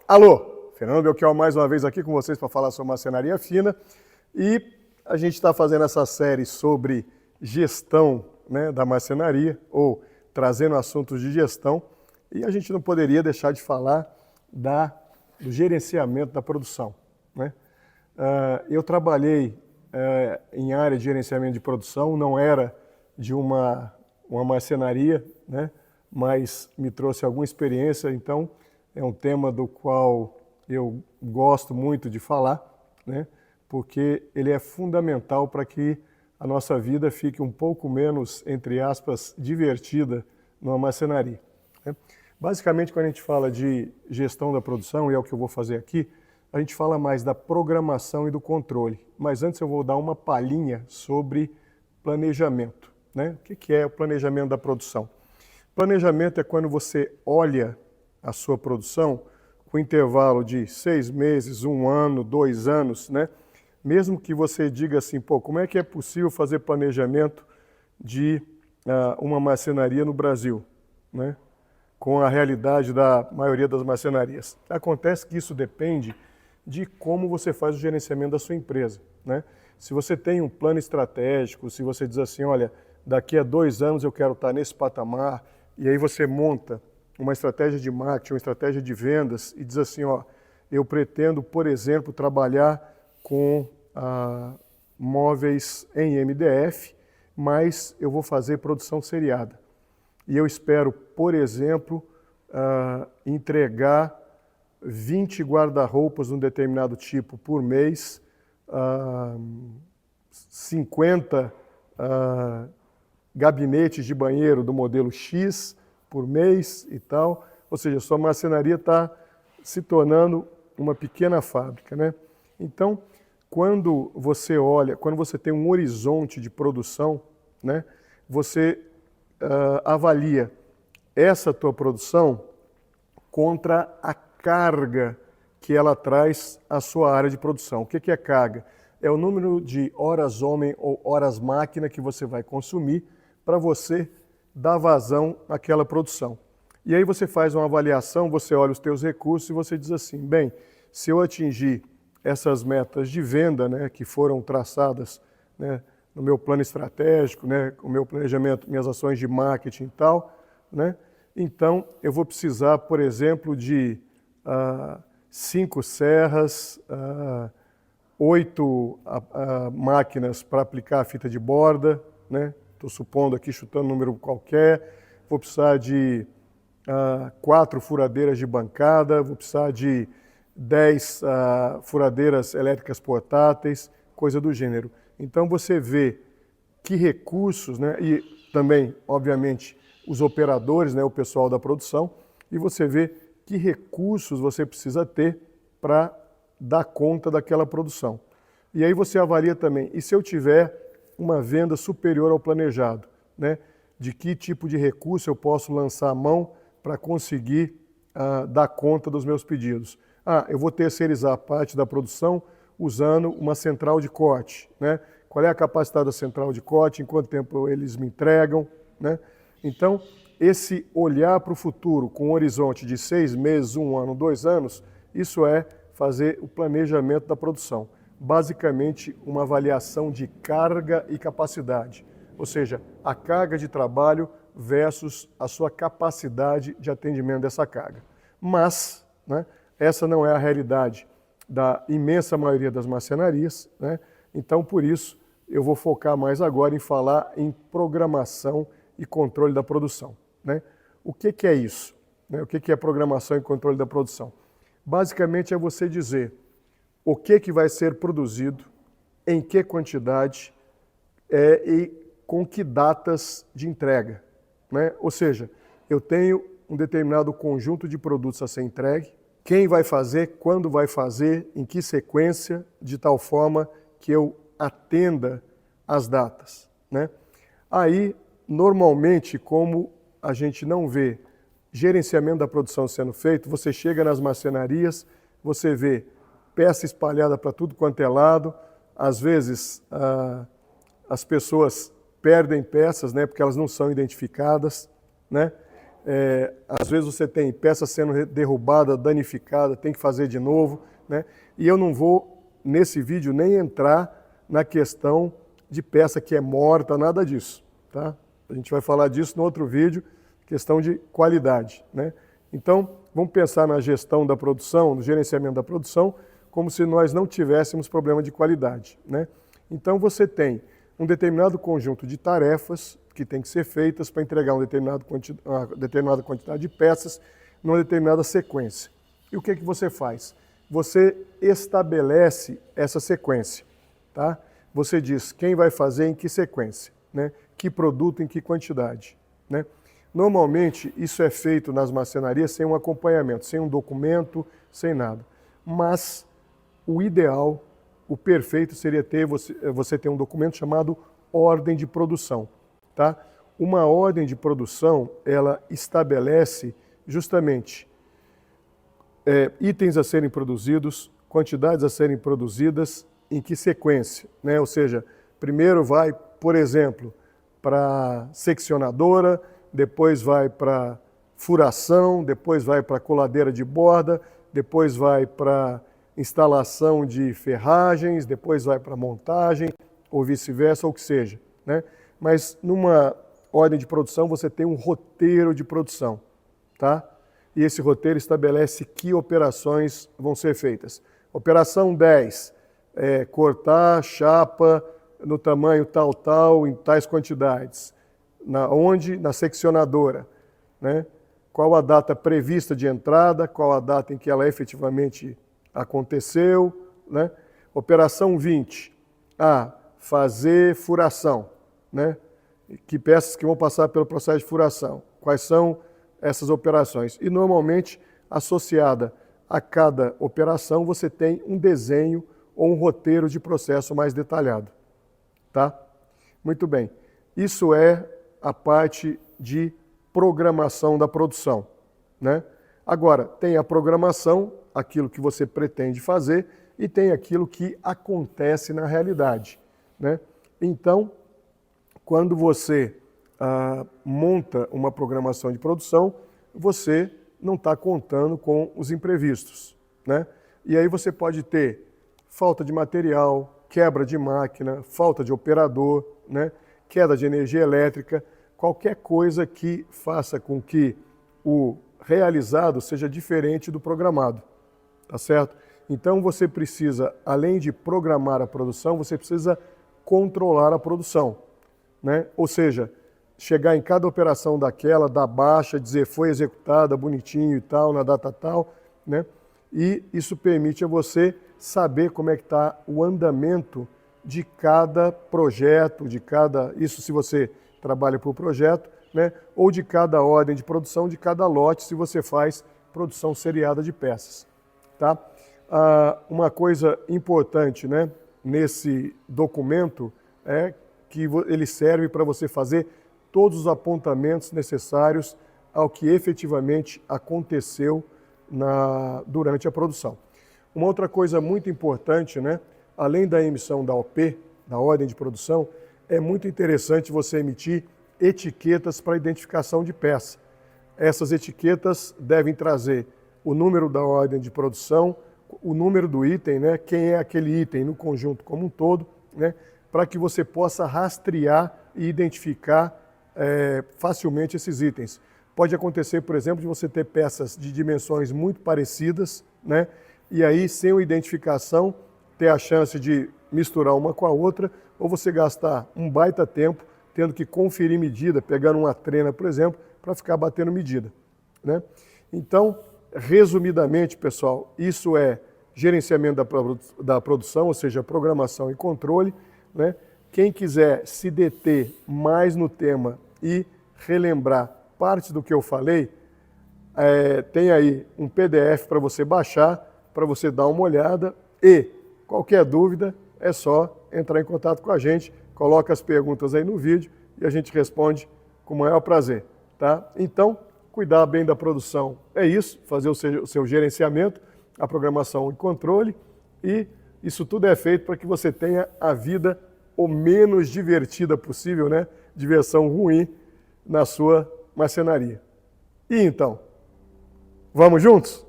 Alô, Fernando Belchior mais uma vez aqui com vocês para falar sobre marcenaria fina e a gente está fazendo essa série sobre gestão, né, da marcenaria ou trazendo assuntos de gestão e a gente não poderia deixar de falar do gerenciamento da produção, né? Eu trabalhei em área de gerenciamento de produção, não era de uma marcenaria, né, mas me trouxe alguma experiência, então é um tema do qual eu gosto muito de falar, né, porque ele é fundamental para que a nossa vida fique um pouco menos, entre aspas, divertida numa marcenaria, né? Basicamente, quando a gente fala de gestão da produção, e é o que eu vou fazer aqui, a gente fala mais da programação e do controle. Mas antes eu vou dar uma palhinha sobre planejamento, né? O que é o planejamento da produção? Planejamento é quando você olha a sua produção com intervalo de 6 meses, 1 ano, 2 anos, né? Mesmo que você diga assim, pô, como é que é possível fazer planejamento de uma marcenaria no Brasil, né? Com a realidade da maioria das marcenarias. Acontece que isso depende de como você faz o gerenciamento da sua empresa, né? Se você tem um plano estratégico, se você diz assim, olha, daqui a 2 anos eu quero estar nesse patamar, e aí você monta uma estratégia de marketing, uma estratégia de vendas e diz assim, ó, eu pretendo, por exemplo, trabalhar com móveis em MDF, mas eu vou fazer produção seriada. E eu espero, por exemplo, entregar 20 guarda-roupas de um determinado tipo por mês, 50 gabinetes de banheiro do modelo X por mês e tal. Ou seja, sua marcenaria está se tornando uma pequena fábrica, né? Então, quando você olha, quando você tem um horizonte de produção, né, você avalia essa tua produção contra a carga que ela traz à sua área de produção. O que é carga? É o número de horas homem ou horas máquina que você vai consumir para você dar vazão àquela produção. E aí você faz uma avaliação, você olha os teus recursos e você diz assim, bem, se eu atingir essas metas de venda, né, que foram traçadas, né, no meu plano estratégico, né, o meu planejamento, minhas ações de marketing e tal, né, então eu vou precisar, por exemplo, de 5 serras, 8 máquinas para aplicar a fita de borda, né, estou supondo aqui, chutando um número qualquer, vou precisar de 4 furadeiras de bancada, vou precisar de 10 furadeiras elétricas portáteis, coisa do gênero. Então você vê que recursos, né, e também, obviamente, os operadores, né, o pessoal da produção, e você vê que recursos você precisa ter para dar conta daquela produção. E aí você avalia também, e se eu tiver uma venda superior ao planejado, né, de que tipo de recurso eu posso lançar a mão para conseguir dar conta dos meus pedidos. Eu vou terceirizar parte da produção usando uma central de corte, né? Qual é a capacidade da central de corte, em quanto tempo eles me entregam, né? Então, esse olhar para o futuro com um horizonte de 6 meses, 1 ano, 2 anos, isso é fazer o planejamento da produção. Basicamente, uma avaliação de carga e capacidade, ou seja, a carga de trabalho versus a sua capacidade de atendimento dessa carga. Mas, né, essa não é a realidade da imensa maioria das marcenarias, né? Então, por isso, eu vou focar mais agora em falar em programação e controle da produção, né? O que é isso, né? O que é programação e controle da produção? Basicamente é você dizer o que vai ser produzido, em que quantidade e com que datas de entrega, né? Ou seja, eu tenho um determinado conjunto de produtos a ser entregue, quem vai fazer, quando vai fazer, em que sequência, de tal forma que eu atenda as datas, né? Aí, normalmente, como a gente não vê gerenciamento da produção sendo feito, você chega nas marcenarias, você vê peça espalhada para tudo quanto é lado, às vezes as pessoas perdem peças, né, porque elas não são identificadas, né? Às vezes você tem peça sendo derrubada, danificada, tem que fazer de novo, né? E eu não vou, nesse vídeo, nem entrar na questão de peça que é morta, nada disso, tá? A gente vai falar disso no outro vídeo, questão de qualidade, né? Então, vamos pensar na gestão da produção, no gerenciamento da produção, como se nós não tivéssemos problema de qualidade, né? Então, você tem um determinado conjunto de tarefas que tem que ser feitas para entregar uma determinada quantidade de peças numa determinada sequência. E o que que você faz? Você estabelece essa sequência, tá? Você diz quem vai fazer em que sequência, né? Que produto em que quantidade, né? Normalmente isso é feito nas marcenarias sem um acompanhamento, sem um documento, sem nada. Mas o ideal, o perfeito seria você ter um documento chamado ordem de produção, tá? Uma ordem de produção, ela estabelece justamente itens a serem produzidos, quantidades a serem produzidas, em que sequência, né? Ou seja, primeiro vai, por exemplo, para seccionadora, depois vai para furação, depois vai para coladeira de borda, depois vai para instalação de ferragens, depois vai para montagem, ou vice-versa, ou o que seja, né? Mas numa ordem de produção você tem um roteiro de produção, tá? E esse roteiro estabelece que operações vão ser feitas. Operação 10, cortar chapa no tamanho tal, em tais quantidades. Onde? Na seccionadora, né? Qual a data prevista de entrada, qual a data em que ela efetivamente aconteceu, né? Operação 20, fazer furação, né? Que peças que vão passar pelo processo de furação, quais são essas operações. E normalmente, associada a cada operação, você tem um desenho ou um roteiro de processo mais detalhado, tá? Muito bem. Isso é a parte de programação da produção, né? Agora, tem a programação, aquilo que você pretende fazer, e tem aquilo que acontece na realidade, né? Então, quando você monta uma programação de produção, você não está contando com os imprevistos, né? E aí você pode ter falta de material, quebra de máquina, falta de operador, né? Queda de energia elétrica, qualquer coisa que faça com que o realizado seja diferente do programado, tá certo? Então você precisa, além de programar a produção, você precisa controlar a produção, né? Ou seja, chegar em cada operação daquela, dar baixa, dizer foi executada bonitinho e tal, na data tal, né? E isso permite a você saber como é que está o andamento de cada projeto, isso se você trabalha por projeto, né? Ou de cada ordem de produção, de cada lote, se você faz produção seriada de peças, tá? Uma coisa importante, né, nesse documento é que ele serve para você fazer todos os apontamentos necessários ao que efetivamente aconteceu durante a produção. Uma outra coisa muito importante, né, além da emissão da OP, da ordem de produção, é muito interessante você emitir etiquetas para identificação de peça. Essas etiquetas devem trazer o número da ordem de produção, o número do item, né, quem é aquele item no conjunto como um todo, né, para que você possa rastrear e identificar facilmente esses itens. Pode acontecer, por exemplo, de você ter peças de dimensões muito parecidas, né, e aí, sem a identificação, ter a chance de misturar uma com a outra, ou você gastar um baita tempo tendo que conferir medida, pegando uma trena, por exemplo, para ficar batendo medida, né? Então, resumidamente, pessoal, isso é gerenciamento da produção, ou seja, programação e controle, né? Quem quiser se deter mais no tema e relembrar parte do que eu falei, tem aí um PDF para você baixar, para você dar uma olhada, e qualquer dúvida é só entrar em contato com a gente, coloca as perguntas aí no vídeo e a gente responde com o maior prazer, tá? Então, cuidar bem da produção é isso, fazer o seu gerenciamento, a programação e controle, e isso tudo é feito para que você tenha a vida o menos divertida possível, né? Diversão ruim na sua marcenaria. E então? Vamos juntos?